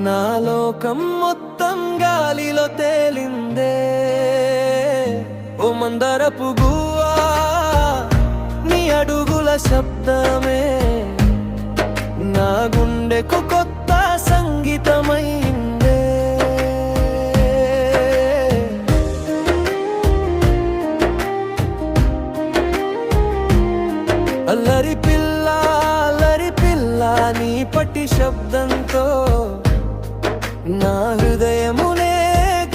నా లోకం మొత్తం గాలిలో తేలిందే. ఓ మందరపు గువ్వా, నీ అడుగుల శబ్దమే నా గుండెకు కొత్త సంగీతమైందే. అల్లరి పిల్ల, అల్లరి పిల్ల, నీ పట్టి శబ్దంతో నా హృదయమునే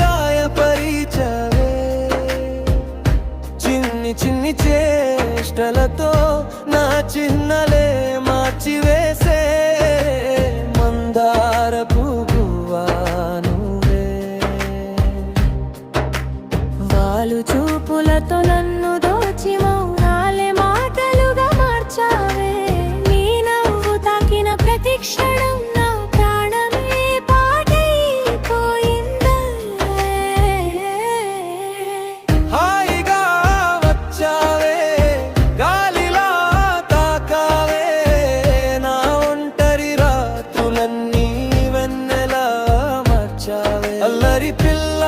గాయపరిచవే. చిన్ని చిన్ని చేష్టలతో నా చిన్నలే మార్చివేసే మందారపు గువ్వా నువ్వే. వాలు చూపులతో నన్ను దోచి మౌనాలే మాటలుగా మార్చావే. నీ నవ్వు తాకిన ప్రతి క్షణం నా ప్రాణమే పాటైపోయిందే. హాయిగా వచ్చావే, గాలిలా తాకావే, నా ఒంటరి రాత్రులన్నీ వెన్నెలా మార్చావే. అల్లరి పిల్ల,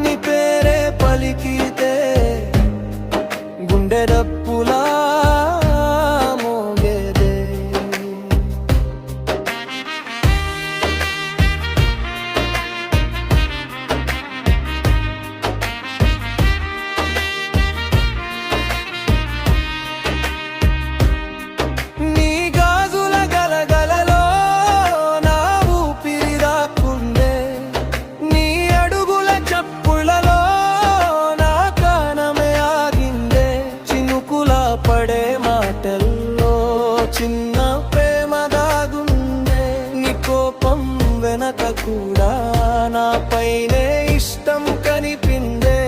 నీ పేరే పలికితే గుండె డప్పులా మోగేదే. నీ గాజుల గలగలలో నా ఊపిరి దాక్కుందే. నీ అడుగుల చప్పులలో నా కానమే ఆగిందే. చినుకుల పడే మాటల్లో చిన్న ప్రేమ దాగుందే. నీ కోపం వెనక కూడా నా పైనే ఇష్టం కనిపిందే.